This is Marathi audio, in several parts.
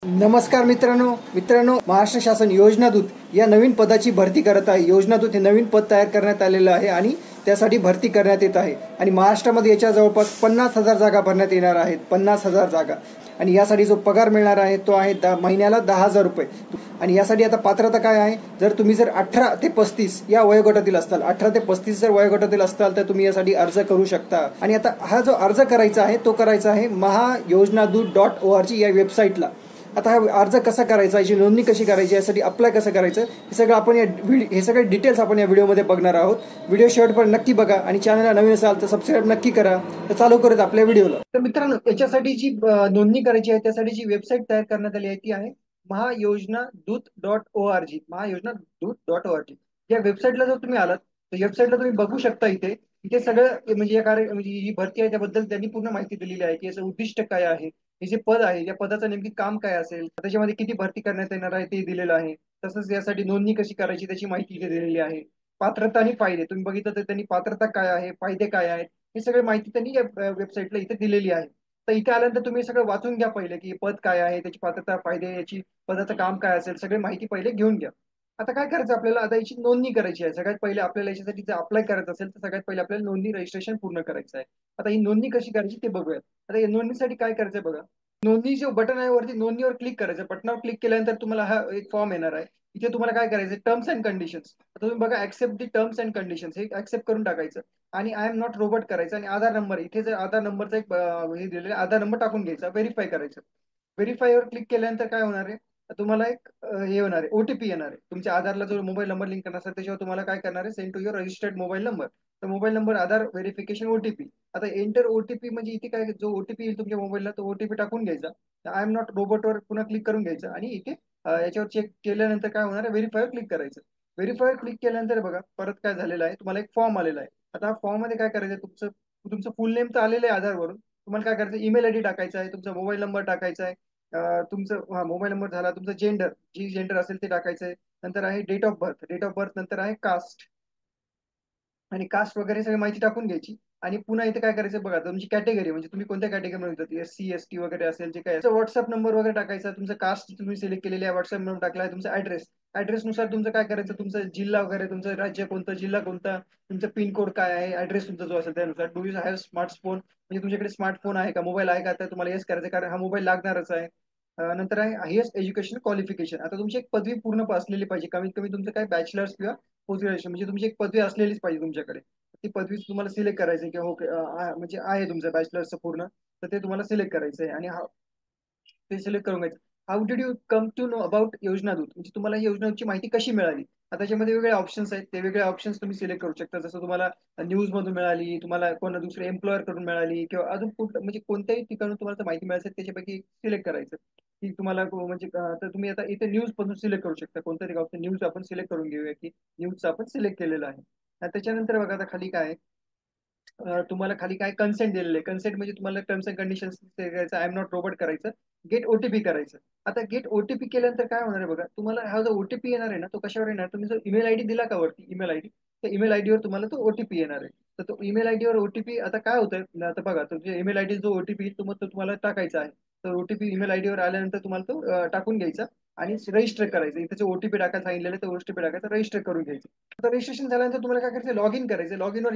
नमस्कार मित्रांनो महाराष्ट्र शासन योजना दूत या नवीन पदाची भरती करत आहे। योजना दूत हे नवीन पद तयार करण्यात आलेलं आहे आणि त्यासाठी भरती करण्यात येत आहे आणि महाराष्ट्रामध्ये याच्या जवळपास 50,000 जागा भरण्यात येणार आहेत। 50,000 जागा आणि यासाठी जो पगार मिळणार आहे तो आहे महिन्याला 10,000 रुपये। आणि यासाठी आता पात्रता काय आहे, जर तुम्ही 18 ते 35 या वयोगटातील असताल, 18 ते 35 जर वयोगटातील असताल तर तुम्ही यासाठी अर्ज करू शकता। आणि आता हा जो अर्ज करायचा आहे तो करायचा आहे mahayojanadut.org या वेबसाईटला। आता हा अर्ज कसा करायचा, याची नोंदणी कशी करायची, यासाठी अप्लाय कसं करायचं, हे सगळं आपण हे सगळे डिटेल्स आपण या व्हिडिओमध्ये बघणार आहोत। व्हिडिओ शेवटपर्यंत नक्की बघा आणि चॅनलला नवीन असाल तर सबस्क्राईब नक्की करा। तर चालू करूयात आपल्या व्हिडिओला। तर मित्रांनो, याच्यासाठी जी नोंदणी करायची आहे त्यासाठी जी वेबसाईट तयार करण्यात आली आहे ती आहे mahayojanadut.org mahayojanadut.org या वेबसाईटला जर तुम्ही आलात तर वेबसाईटला तुम्ही बघू शकता इथे सगळं म्हणजे या कार्य म्हणजे ही भरती आहे त्याबद्दल त्यांनी पूर्ण माहिती दिलेली आहे की याचं उद्दिष्ट काय आहे, हे जे पद आहे या पदाचं नेमकी काम काय असेल, त्याच्यामध्ये किती भरती करण्यात येणार आहे ते दिलेलं आहे। तसंच यासाठी नोंदणी कशी करायची त्याची माहिती इथे दिलेली आहे। पात्रता आणि फायदे तुम्ही बघितलं तर त्यांनी पात्रता काय आहे, फायदे काय आहेत, हे सगळी माहिती त्यांनी या वेबसाईटला इथे दिलेली आहे। तर इथे आल्यानंतर तुम्ही सगळं वाचून घ्या पहिले की पद काय आहे, त्याची पात्रता, फायदे, याची पदाचं काम काय असेल, सगळी माहिती पहिले घेऊन घ्या। आता काय करायचं आपल्याला, आता याची नोंदणी करायची आहे। सगळ्यात पहिले आपल्याला याच्यासाठी जर अप्लाय करायचं असेल तर सगळ्यात पहिले आपल्याला नोंदणी रजिस्ट्रेशन पूर्ण करायचं आहे। आता ही नोंदणी कशी करायची ते बघूयात। आता या नोंदणीसाठी काय करायचं बघा, नोंदणी जो बटन आहे वरती नोंदणीवर क्लिक करायचं। बटनावर क्लिक केल्यानंतर तुम्हाला हा एक फॉर्म येणार आहे। इथे तुम्हाला काय करायचं, टर्म्स अँड कंडिशन्स, आता तुम्ही बघा accept the terms and conditions, हे ऍक्सेप्ट करून टाकायचं आणि आय एम नॉट रोबोट करायचं आणि आधार नंबर, इथे जर आधार नंबरचा एक हे दिलेलं आधार नंबर टाकून घ्यायचा, व्हेरीफाय करायचं। व्हेरीफायवर क्लिक केल्यानंतर काय होणार आहे, तुम्हाला एक हे होणार आहे, ओटीपी येणार आहे। तुमच्या आधारला जो मोबाईल नंबर लिंक करणार असेल त्याच्यावर तुम्हाला काय करणार आहे, send to your registered mobile number, तर mobile number Aadhaar verification OTP. आता एंटर ओटीपी म्हणजे इथे काय, जो ओटीपी येईल तुमच्या मोबाईलला तो ओटीपी टाकून घ्यायचा, आय एम नॉट रोबोटवर पुन्हा क्लिक करून घ्यायचं आणि इथे याच्यावर चेक केल्यानंतर काय होणार आहे, व्हेरीफायवर क्लिक करायचं। व्हेरीफायवर क्लिक केल्यानंतर बघा परत काय झालेलं आहे, तुम्हाला एक फॉर्म आलेला आहे। आता हा फॉर्म मध्ये काय करायचं, तुमचं तुमचं फुल नेम तर आलेलं आहे आधारवरून, तुम्हाला काय करायचं, ईमेल आयडी टाकायचा आहे, तुमचा मोबाईल नंबर टाकायचा आहे, तुमचं हा मोबाईल नंबर झाला, तुमचं जेंडर, जी जेंडर असेल ते टाकायचं आहे, नंतर आहे date of birth, date of birth नंतर आहे कास्ट आणि कास्ट वगैरे सगळी माहिती टाकून घ्यायची। आणि पुन्हा इथे काय करायचं बघा, तुमची कॅटेगरी म्हणजे तुम्ही कोणत्या कॅटेगरीमध्ये येतात, SC ST वगैरे असेल जे काय, व्हॉट्सअप नंबर वगैरे टाकायचा, तुमचं कास्ट तुम्ही सिलेक्ट केलेली आहे, व्हॉट्सअप नंबर टाकलाय, तुमचा ऍड्रेस नुसार तुमचं काय करायचं, तुमचं जिल्हा वगैरे, तुमचं राज्य कोणतं, जिल्हा कोणता, तुमचं पिन कोड काय आहे, ऍड्रेस तुमचा जो असेल त्यानुसार। डू यू हॅव स्मार्टफोन, म्हणजे तुमच्याकडे स्मार्टफोन आहे का, मोबाईल आहे का, तर तुम्हाला येस करायचं कारण हा मोबाईल लागणारच आहे। नंतर आहे हायएस्ट एज्युकेशन क्वालिफिकेशन, आता तुमची एक पदवी पूर्ण असलेली पाहिजे, कमीत कमी तुमचं काय बॅचलर्स किंवा पोस्ट ग्रॅज्युएशन, म्हणजे तुमची एक पदवी असलेलीच पाहिजे तुमच्याकडे। ती पदवी तुम्हाला सिलेक्ट करायची की हो म्हणजे आहे तुमचं बॅचलर्सचं पूर्ण, तर ते तुम्हाला सिलेक्ट करायचं आहे आणि ते सिलेक्ट करून घ्यायचं। How did you come to know about योजना दूत, म्हणजे तुम्हाला योजनाची माहिती कशी मिळाली। आता त्याच्यामध्ये वेगळे ऑप्शन्स आहेत, ते वेगळे ऑप्शन्स तुम्ही सिलेक्ट करू शकता, जसं तुम्हाला न्यूज मधून मिळाली, तुम्हाला कोणा दुसऱ्या एम्प्लॉयर कडून मिळाली, किंवा अजून कुठं म्हणजे कोणत्याही ठिकाणून तुम्हाला माहिती मिळायची त्याच्यापैकी सिलेक्ट करायचं की तुम्हाला म्हणजे तर तुम्ही आता इथे न्यूज पासून सिलेक्ट करू शकता, कोणत्या ठिकाणी न्यूज आपण सिलेक्ट करून घेऊया की न्यूजचं आपण सिलेक्ट केलेलं आहे। त्याच्यानंतर बघा आता खाली काय आहे, तुम्हाला खाली काय कन्सेंट दिलेलं आहे, कन्सेंट म्हणजे तुम्हाला टर्म्स अँड कंडिशन्स करायचं, आय एम नॉट रोबोट करायचं, गेट ओटीपी करायचं। आता गेट ओटीपी केल्यानंतर काय होणार आहे बघा, तुम्हाला हा जो ओटीपी येणार आहे ना तो कशावर येणार, तुम्ही जो ईमेल आयडी दिला का वरती ईमेल आयडी, त्या ईमेल आयडीवर तुम्हाला तो ओटीपी येणार आहे। तर तो ईमेल आयडीवर ओटीपी, आता काय होतं आता बघा, तुमच्या ईमेल आयडी जो ओटीपी तुम्हाला टाकायचा आहे, तर ओटीपी ईमेल आयडीवर आल्यानंतर तुम्हाला तो टाकून घ्यायचा आणि रजिस्टर करायचं। इथे जो ओटीपी टाकायला सांगितलेलं आहे तो ओटीपी टाकायचा, रजिस्टर करून घ्यायचं। आता रजिस्ट्रेशन झाल्यानंतर तुम्हाला काय करायचं, लॉग इन करायचं। लॉग इनवर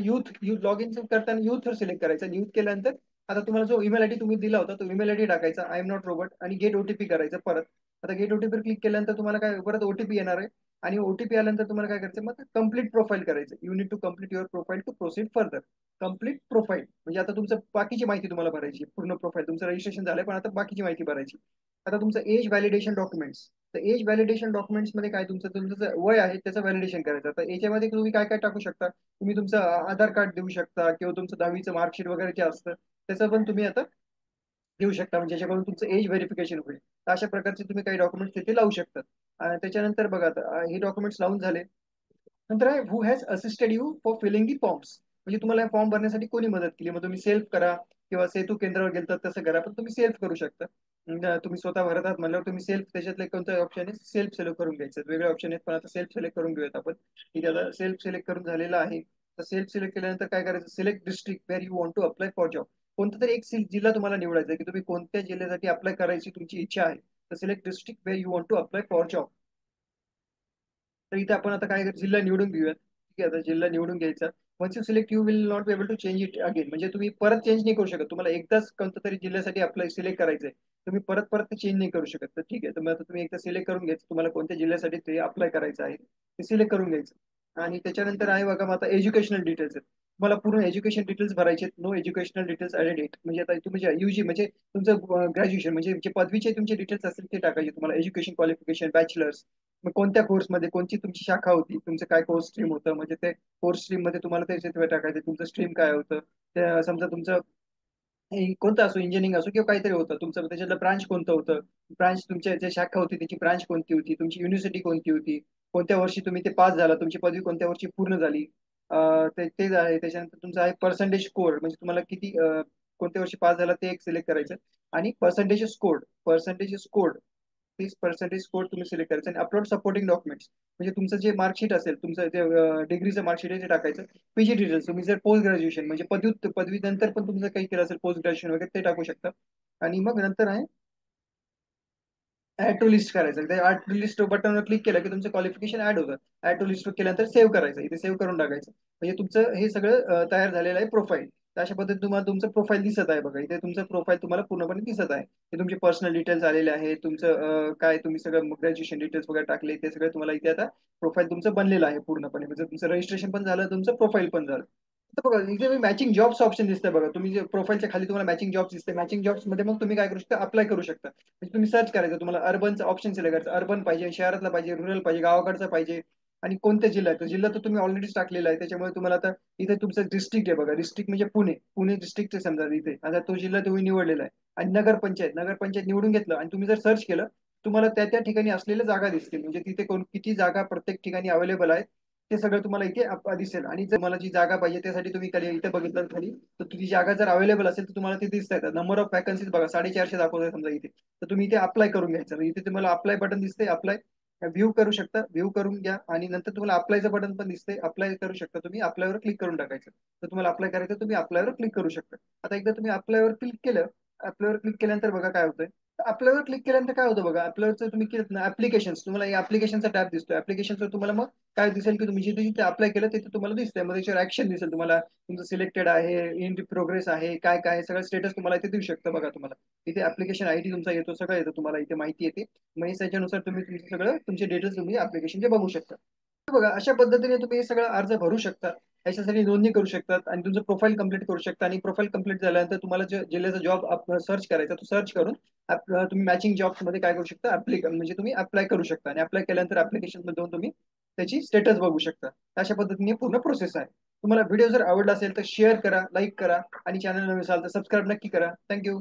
लॉग इन करताना यूथवर सिलेक्ट करायचं। यूथ केल्यानंतर आता तुम्हाला जो ईमेल आयडी तुम्ही दिला होता तो ईमेल आयडी टाकायचा, आय एम नॉट रोबोट, आणि गेट ओटीपी करायचं परत। आता गेट ओटीपी क्लिक केल्यानंतर तुम्हाला काय परत ओटीपी येणार आहे आणि ओटीपी आल्यानंतर तुम्हाला काय करायचं, मग कंप्लीट प्रोफाईल करायचं। You need to complete your profile to proceed further. Complete profile म्हणजे आता तुमचं बाकीची माहिती तुम्हाला भरायची, पूर्ण प्रोफाईल तुमचं रजिस्ट्रेशन झालंय पण आता बाकीची माहिती भरायची। आता तुमचं एज व्हॅलिडेशन डॉक्युमेंट्स, तर एज व्हॅलिडेशन डॉक्युमेंट्स मध्ये काय तुमचं तुमचं वय आहे त्याचं व्हॅलिडेशन करायचं। तर याच्यामध्ये तुम्ही काय काय टाकू शकता, तुम्ही तुमचं आधार कार्ड देऊ शकता किंवा तुमचं 10वीचं मार्कशीट वगैरे जे असतं त्याचं पण तुम्ही आता देऊ शकता, म्हणजे ज्याच्याकडून तुमचं एज व्हेरिफिकेशन होईल। तर अशा प्रकारचे तुम्ही काही डॉक्युमेंट्स तिथे लावू शकतात। त्याच्यानंतर बघा आता हे डॉक्युमेंट्स लावून झाले नंतर आहे who has assisted you for filling the forms, म्हणजे तुम्हाला फॉर्म भरण्यासाठी कोणी मदत केली, मग तुम्ही सेल्फ करा किंवा सेतू केंद्रावर गेलतात तसं करा, पण तुम्ही सेल्फ करू शकता। तुम्ही स्वतः भरत आहात म्हणल्यावर तुम्ही सेल्फ, त्याच्यातले कोणतं ऑप्शन आहे सेल्फ सिलेक्ट करून घ्यायचं, वेगळे ऑप्शन आहेत पण आता सेल्फ सिलेक्ट करून घेऊयात आपण। ठीक आहे, आता सेल्फ सिलेक्ट करून झालेलं आहे। तर सेल्फ सिलेक्ट केल्यानंतर काय करायचं, select district where you want to apply for job, कोणता तरी एक जिल्हा तुम्हाला निवडायचा आहे की तुम्ही कोणत्या जिल्ह्यासाठी अप्लाय करायची तुमची इच्छा आहे। तर select district where you want to apply for job. तर इथे आपण आता काय जिल्हा निवडून घेऊयात. ठीक आहे, आता जिल्हा निवडून घ्यायचा. Once you select you will not be able to change it again. म्हणजे तुम्ही परत चेंज नाही करू शकत. तुम्हाला एकदाच कोणत्या तरी जिल्ह्यासाठी अप्लाय सिलेक्ट करायचंय, तुम्ही परत परत ते चेंज नाही करू शकत. तर ठीक आहे, तर मग आता तुम्ही एकदा सिलेक्ट करून घ्यायचं तुम्हाला कोणत्या जिल्ह्यासाठी ते अप्लाय करायचं आहे, ते सिलेक्ट करून घ्यायचं. आणि त्याच्यानंतर आहे बघा, मग आता एज्युकेशनल डिटेल्स आहेत. तुम्हाला पूर्ण एज्युकेशन डिटेल्स भरायचे. No educational details at date, म्हणजे आता तुम्ही जे युजी म्हणजे तुमचं ग्रॅज्युएशन म्हणजे जे पदवीचे तुमचे डिटेल्स असतील ते टाकायचे. तुम्हाला एज्युकेशन क्वालिफिकेशन, बॅचलर्स, मग कोणत्या कोर्समध्ये कोणती तुमची शाखा होती, तुमचं काय कोर्स स्ट्रीम होतं, म्हणजे ते कोर्स स्ट्रीम मध्ये तुम्हाला त्याच्यात टाकायचं तुमचं स्ट्रीम काय होतं. समजा तुमचं कोणतं असो, इंजिनिअरिंग असो किंवा काहीतरी होतं तुमचं, त्याच्यातलं ब्रांच कोणतं होतं, ब्रांच तुमच्या जे शाखा होती त्याची ब्रांच कोणती होती, तुमची युनिव्हर्सिटी कोणती होती, कोणत्या वर्षी तुम्ही ते पास झाला, तुमची पदवी कोणत्या वर्षी पूर्ण झाली. ते ते आहे. त्याच्यानंतर तुमचं आहे पर्सेंटेज स्कोर, म्हणजे तुम्हाला किती कोणत्या वर्षी पास झाला ते एक सिलेक्ट करायचं. आणि पर्सेंटेज स्कोर 30% स्कोर तुम्ही सिलेक्ट करायचं. आणि अपलोड सपोर्टिंग डॉक्युमेंट्स, म्हणजे तुमचं जे मार्कशीट असेल, तुमचं जे डिग्रीचं मार्कशीट आहे ते टाकायचं. पीजी डिटेल्स, तुम्ही जर पोस्ट ग्रॅज्युएशन म्हणजे पदवी नंतर पण तुमचं काही केलं असेल पोस्ट ग्रॅज्युएशन वगैरे ते टाकू शकता. आणि मग नंतर आहे ऍड टू लिस्ट करायचं. ते ऍड टू लिस्ट बटनवर क्लिक केलं की तुमचं क्वालिफिकेशन ऍड होतं. ऍड टू लिस्ट केल्यानंतर सेव्ह करायचं, इथे सेव्ह करून टाकायचं. म्हणजे तुमचं हे सगळं तयार झालेलं आहे प्रोफाईल. अशा पद्धतीने तुम्हाला तुमचं प्रोफाईल दिसत आहे बघा, इथे तुमचं प्रोफाईल तुम्हाला पूर्णपणे दिसत आहे. हे तुमचे पर्सनल डिटेल्स आलेले आहे, तुमचं काय तुम्ही सगळं ग्रॅज्युएशन डिटेल्स वगैरे टाकले ते सगळं तुम्हाला इथे आता प्रोफाईल तुमचं बनलेलं आहे पूर्णपणे. म्हणजे तुमचं रजिस्ट्रेशन पण झालं, तुमचं प्रोफाईल पण झालं. तर बघा इथे मॅचिंग जॉब्स ऑप्शन दिसतंय बघा, तुम्ही जे प्रोफाईलच्या खाली तुम्हाला मॅचिंग जॉब्स दिसते. मॅचिंग जॉब्स मध्ये मग तुम्ही काय करू शकता, अप्लाय करू शकता. म्हणजे तुम्ही सर्च करायचं, तुम्हाला अर्बनचं ऑप्शन सिलेक्ट करायचं. अर्बन पाहिजे, शहरातला पाहिजे, रुरल पाहिजे, गावाकडचं पाहिजे, आणि कोणत्या जिल्हा आहे. जिल्हा तर तुम्ही ऑलरेडीच टाकलेला आहे, त्याच्यामुळे तुम्हाला आता इथे तुमचं डिस्ट्रिक्ट आहे बघा. डिस्ट्रिक्ट म्हणजे पुणे, पुणे डिस्ट्रिक्ट समजा इथे आता तो जिल्हा तुम्ही निवडलेला आहे. आणि नगरपंचायत निवडून घेतलं आणि तुम्ही जर सर्च केलं, तुम्हाला त्या त्या ठिकाणी असलेल्या जागा दिसतील. म्हणजे तिथे किती जागा प्रत्येक ठिकाणी अवेलेबल आहेत ते सगळं तुम्हाला इथे दिसेल. आणि जर मला जी जागा पाहिजे त्यासाठी तुम्ही खाली इथे बघितलं खाली, तर तुझी जागा जर अवेलेबल असेल तर तुम्हाला ते दिसत आहेत. नंबर ऑफ वॅकन्सीज बघा 450 दाखवत आहे समजा इथे. तर तुम्ही इथे अप्लाय करून घ्यायचं. इथे तुम्हाला अप्लाय बटन दिसते, अप्लाय व्ह्यू करू शकता, व्ह्यू करून घ्या. आणि नंतर तुम्हाला अप्लायचं बटन पण दिसते, अप्लाय करू शकता तुम्ही. अप्लायवर क्लिक करून टाकायचं. तर तुम्हाला अप्लाय करायचं, तुम्ही अप्लायवर क्लिक करू शकता. आता एकदा तुम्ही अप्लायवर क्लिक केलं, अप्लायवर क्लिक केल्यानंतर बघा काय होतंय. अप्लायवर क्लिक केल्यानंतर काय होतं बघा, अप्लायवरचं तुम्ही केलं ना ऍप्लिकेशन, तुम्हाला या ऍप्लिकेशनचा टॅब दिसतो. ऍप्लिकेशनवर तुम्हाला मग काय दिसेल की तुम्ही जिथे जिथे अप्लाय केलं तिथे तुम्हाला दिसतंय. मग त्याच्यावर ऍक्शन दिसेल तुम्हाला, तुमचं सिलेक्टेड आहे, इन प्रोग्रेस आहे, काय काय सगळं स्टेटस तुम्हाला इथे देऊ शकतं बघा. तुम्हाला इथे ऍप्लिकेशन आयडी तुमचा येतो, सगळं येतं तुम्हाला इथे माहिती येते. मग त्याच्यानुसार तुम्ही तुमचं सगळं तुमचे डिटेल्स तुम्ही ऍप्लिकेशनचे बघू शकता. बघा अशा पद्धतीने तुम्ही हे सगळं अर्ज भरू शकता, याच्यासाठी नोंदणी करू शकतात, आणि तुमचं प्रोफाईल कंप्लीट करू शकता. आणि प्रोफाईल कंप्लीट झाल्यानंतर तुम्हाला जे जिल्ह्याचा जॉब सर्च करायचा तो सर्च करून तुम्ही मॅचिंग जॉब्स मध्ये काय करू शकता, म्हणजे तुम्ही अप्लाय करू शकता. आणि अप्लाय केल्यानंतर ऍप्लिकेशन मध्ये जाऊन तुम्ही त्याची स्टेटस बघू शकता. अशा पद्धतीने पूर्ण प्रोसेस आहे. तुम्हाला व्हिडिओ जर आवडला असेल तर शेअर करा, लाईक करा, आणि चॅनल नवीन असाल तर सबस्क्राईब नक्की करा. थँक्यू.